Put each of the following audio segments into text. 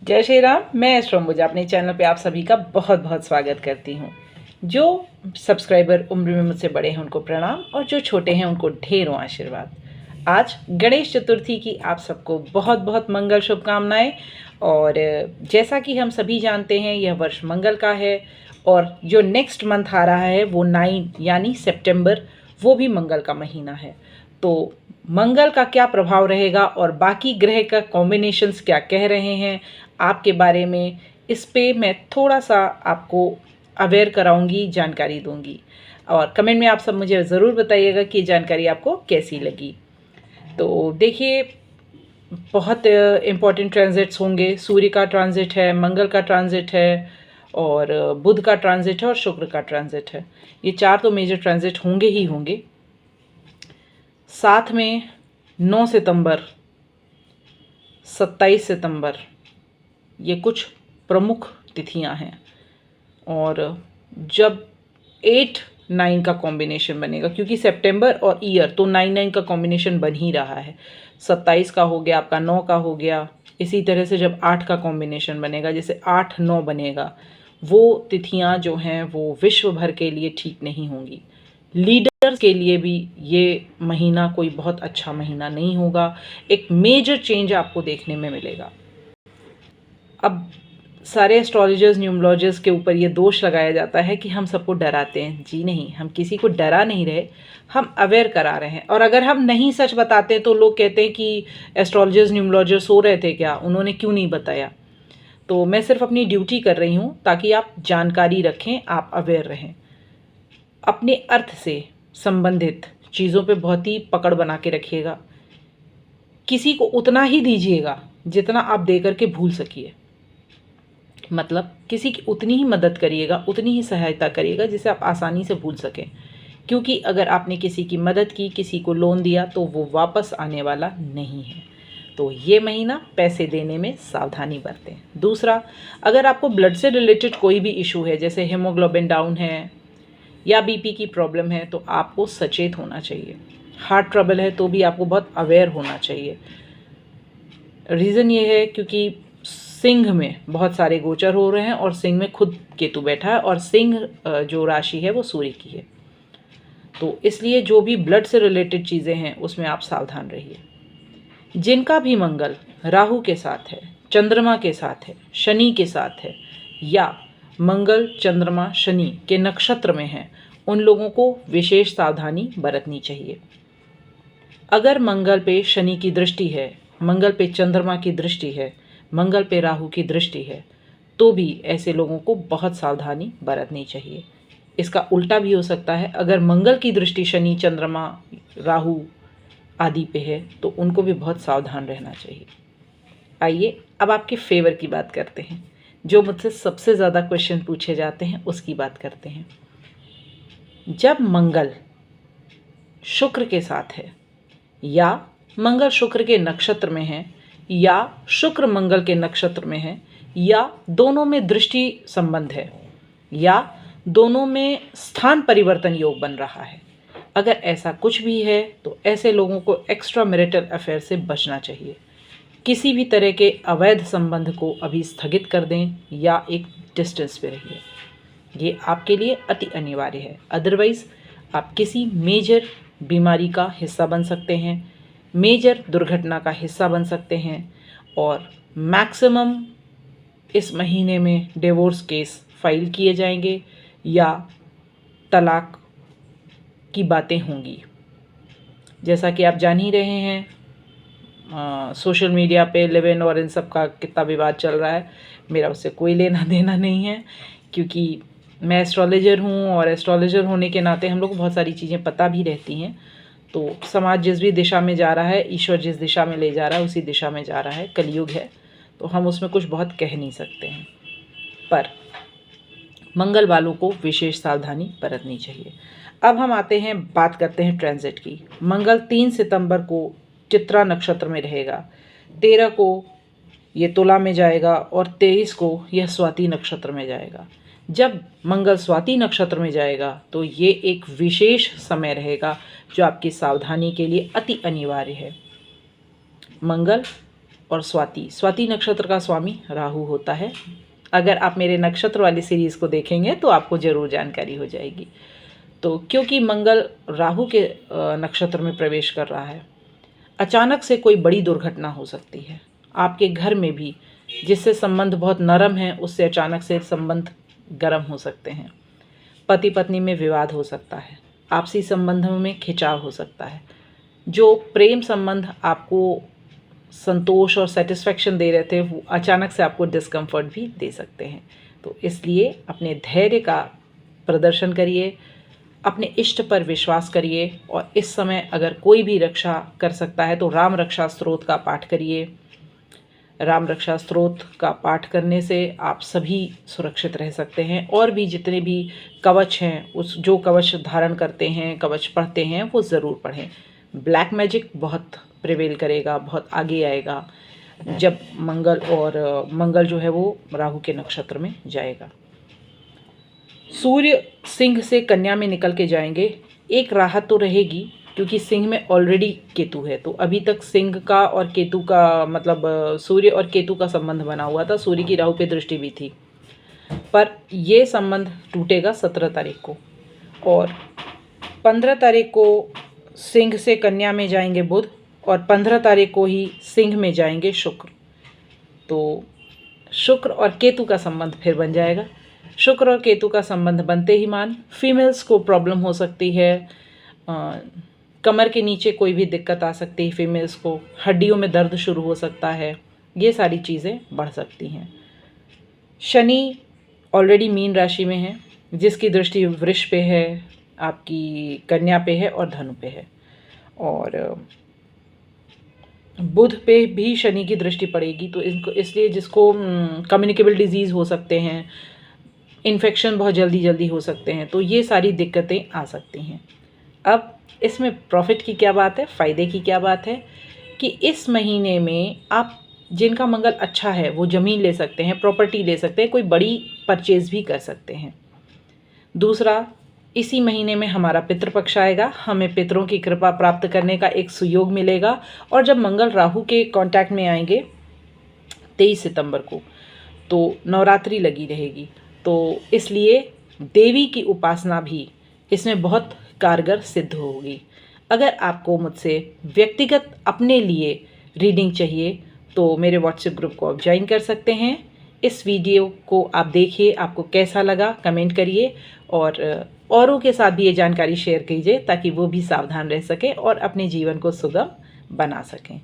जय श्री राम। मैं एस्ट्रो अंबुजा अपने चैनल पे आप सभी का बहुत बहुत स्वागत करती हूँ। जो सब्सक्राइबर उम्र में मुझसे बड़े हैं उनको प्रणाम और जो छोटे हैं उनको ढेरों आशीर्वाद। आज गणेश चतुर्थी की आप सबको बहुत बहुत मंगल शुभकामनाएं। और जैसा कि हम सभी जानते हैं यह वर्ष मंगल का है और जो नेक्स्ट मंथ आ रहा है वो 9 यानी सितंबर, वो भी मंगल का महीना है। तो मंगल का क्या प्रभाव रहेगा और बाकी ग्रह का कॉम्बिनेशंस क्या कह रहे हैं आपके बारे में, इस पे मैं थोड़ा सा आपको अवेयर कराऊंगी, जानकारी दूंगी। और कमेंट में आप सब मुझे ज़रूर बताइएगा कि जानकारी आपको कैसी लगी। तो देखिए, बहुत इम्पॉर्टेंट ट्रांजिट्स होंगे। सूर्य का ट्रांजिट है, मंगल का ट्रांजिट है और बुध का ट्रांजिट है और शुक्र का ट्रांजिट है। ये चार तो मेजर ट्रांजिट होंगे ही होंगे। साथ में 9 सितंबर, 27 सितंबर, ये कुछ प्रमुख तिथियां हैं। और जब 8-9 का कॉम्बिनेशन बनेगा, क्योंकि सितंबर और ईयर तो 9-9 का कॉम्बिनेशन बन ही रहा है। 27 का हो गया, आपका 9 का हो गया। इसी तरह से जब 8 का कॉम्बिनेशन बनेगा, जैसे 8-9 बनेगा, वो तिथियां जो हैं वो विश्व भर के लिए ठीक नहीं होंगी। लीडर्स के लिए भी ये महीना कोई बहुत अच्छा महीना नहीं होगा। एक मेजर चेंज आपको देखने में मिलेगा। अब सारे एस्ट्रोलॉजर्स, न्यूमरोलॉजर्स के ऊपर ये दोष लगाया जाता है कि हम सबको डराते हैं। जी नहीं, हम किसी को डरा नहीं रहे, हम अवेयर करा रहे हैं। और अगर हम नहीं सच बताते तो लोग कहते हैं कि एस्ट्रोलॉजर्स, न्यूमरोलॉजर्स सो रहे थे क्या, उन्होंने क्यों नहीं बताया। तो मैं सिर्फ अपनी ड्यूटी कर रही हूँ ताकि आप जानकारी रखें, आप अवेयर रहें। अपने अर्थ से संबंधित चीज़ों पे बहुत ही पकड़ बना के रखिएगा। किसी को उतना ही दीजिएगा जितना आप दे करके भूल सकिए। मतलब किसी की उतनी ही मदद करिएगा, उतनी ही सहायता करिएगा जिसे आप आसानी से भूल सकें। क्योंकि अगर आपने किसी की मदद की, किसी को लोन दिया, तो वो वापस आने वाला नहीं है। तो ये महीना पैसे देने में सावधानी बरतें। दूसरा, अगर आपको ब्लड से रिलेटेड कोई भी इशू है, जैसे हीमोग्लोबिन डाउन है या बीपी की प्रॉब्लम है, तो आपको सचेत होना चाहिए। हार्ट ट्रबल है तो भी आपको बहुत अवेयर होना चाहिए। रीज़न ये है क्योंकि सिंह में बहुत सारे गोचर हो रहे हैं और सिंह में खुद केतु बैठा है और सिंह जो राशि है वो सूर्य की है। तो इसलिए जो भी ब्लड से रिलेटेड चीज़ें हैं उसमें आप सावधान रहिए। जिनका भी मंगल राहु के साथ है, चंद्रमा के साथ है, शनि के साथ है या मंगल चंद्रमा शनि के नक्षत्र में है, उन लोगों को विशेष सावधानी बरतनी चाहिए। अगर मंगल पे शनि की दृष्टि है, मंगल पे चंद्रमा की दृष्टि है, मंगल पे राहु की दृष्टि है, तो भी ऐसे लोगों को बहुत सावधानी बरतनी चाहिए। इसका उल्टा भी हो सकता है, अगर मंगल की दृष्टि शनि, चंद्रमा, राहु आदि पे है तो उनको भी बहुत सावधान रहना चाहिए। आइए अब आपके फेवर की बात करते हैं। जो मुझसे सबसे ज़्यादा क्वेश्चन पूछे जाते हैं उसकी बात करते हैं। जब मंगल शुक्र के साथ है या मंगल शुक्र के नक्षत्र में है या शुक्र मंगल के नक्षत्र में है या दोनों में दृष्टि संबंध है या दोनों में स्थान परिवर्तन योग बन रहा है, अगर ऐसा कुछ भी है तो ऐसे लोगों को एक्स्ट्रा मैरिटल अफेयर से बचना चाहिए। किसी भी तरह के अवैध संबंध को अभी स्थगित कर दें या एक डिस्टेंस पे रहिए। ये आपके लिए अति अनिवार्य है। अदरवाइज़ आप किसी मेजर बीमारी का हिस्सा बन सकते हैं, मेजर दुर्घटना का हिस्सा बन सकते हैं और मैक्सिमम इस महीने में डिवोर्स केस फाइल किए जाएंगे या तलाक की बातें होंगी। जैसा कि आप जान ही रहे हैं, सोशल मीडिया पे लिव इन और इन सब का कितना विवाद चल रहा है। मेरा उससे कोई लेना देना नहीं है, क्योंकि मैं एस्ट्रोलॉजर हूँ और एस्ट्रोलॉजर होने के नाते हम लोग को बहुत सारी चीज़ें पता भी रहती हैं। तो समाज जिस भी दिशा में जा रहा है, ईश्वर जिस दिशा में ले जा रहा है उसी दिशा में जा रहा है। कलयुग है तो हम उसमें कुछ बहुत कह नहीं सकते हैं, पर मंगल वालों को विशेष सावधानी बरतनी चाहिए। अब हम आते हैं, बात करते हैं ट्रांजिट की। मंगल 3 सितंबर को चित्रा नक्षत्र में रहेगा, 13 को ये तुला में जाएगा और 23 को यह स्वाति नक्षत्र में जाएगा। जब मंगल स्वाति नक्षत्र में जाएगा तो ये एक विशेष समय रहेगा जो आपकी सावधानी के लिए अति अनिवार्य है। मंगल और स्वाति नक्षत्र का स्वामी राहु होता है। अगर आप मेरे नक्षत्र वाली सीरीज़ को देखेंगे तो आपको ज़रूर जानकारी हो जाएगी। तो क्योंकि मंगल राहु के नक्षत्र में प्रवेश कर रहा है, अचानक से कोई बड़ी दुर्घटना हो सकती है। आपके घर में भी जिससे संबंध बहुत नरम है उससे अचानक से संबंध गर्म हो सकते हैं। पति पत्नी में विवाद हो सकता है, आपसी संबंधों में खिंचाव हो सकता है। जो प्रेम संबंध आपको संतोष और सेटिस्फैक्शन दे रहे थे वो अचानक से आपको डिस्कम्फर्ट भी दे सकते हैं। तो इसलिए अपने धैर्य का प्रदर्शन करिए, अपने इष्ट पर विश्वास करिए और इस समय अगर कोई भी रक्षा कर सकता है तो राम रक्षा स्तोत्र का पाठ करिए। राम रक्षा स्तोत्र का पाठ करने से आप सभी सुरक्षित रह सकते हैं। और भी जितने भी कवच हैं, उस जो कवच धारण करते हैं, कवच पढ़ते हैं, वो ज़रूर पढ़ें। ब्लैक मैजिक बहुत प्रिवेल करेगा, बहुत आगे आएगा जब मंगल जो है वो राहु के नक्षत्र में जाएगा। सूर्य सिंह से कन्या में निकल के जाएंगे। एक राहत तो रहेगी क्योंकि सिंह में ऑलरेडी केतु है, तो अभी तक सिंह का और केतु का मतलब सूर्य और केतु का संबंध बना हुआ था, सूर्य की राहु पे दृष्टि भी थी, पर ये संबंध टूटेगा 17 तारीख को। और 15 तारीख को सिंह से कन्या में जाएंगे बुध और 15 तारीख को ही सिंह में जाएंगे शुक्र। तो शुक्र और केतु का संबंध फिर बन जाएगा। शुक्र और केतु का संबंध बनते ही मान फीमेल्स को प्रॉब्लम हो सकती है, कमर के नीचे कोई भी दिक्कत आ सकती है, फीमेल्स को हड्डियों में दर्द शुरू हो सकता है, ये सारी चीज़ें बढ़ सकती हैं। शनि ऑलरेडी मीन राशि में है, जिसकी दृष्टि वृष पे है, आपकी कन्या पे है और धनु पे है। और बुध पे भी शनि की दृष्टि पड़ेगी, तो इनको इसलिए जिसको कम्युनिकेबल डिजीज़ हो सकते हैं, इन्फेक्शन बहुत जल्दी हो सकते हैं, तो ये सारी दिक्कतें आ सकती हैं। अब इसमें प्रॉफिट की क्या बात है, फ़ायदे की क्या बात है कि इस महीने में आप जिनका मंगल अच्छा है वो ज़मीन ले सकते हैं, प्रॉपर्टी ले सकते हैं, कोई बड़ी परचेज़ भी कर सकते हैं। दूसरा, इसी महीने में हमारा पितृपक्ष आएगा, हमें पितरों की कृपा प्राप्त करने का एक सुयोग मिलेगा। और जब मंगल राहु के कांटेक्ट में आएंगे 23 सितंबर को, तो नवरात्रि लगी रहेगी, तो इसलिए देवी की उपासना भी इसमें बहुत कारगर सिद्ध होगी। अगर आपको मुझसे व्यक्तिगत अपने लिए रीडिंग चाहिए तो मेरे व्हाट्सएप ग्रुप को आप ज्वाइन कर सकते हैं। इस वीडियो को आप देखिए, आपको कैसा लगा कमेंट करिए और औरों के साथ भी ये जानकारी शेयर कीजिए ताकि वो भी सावधान रह सकें और अपने जीवन को सुगम बना सकें।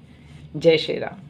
जय श्री राम।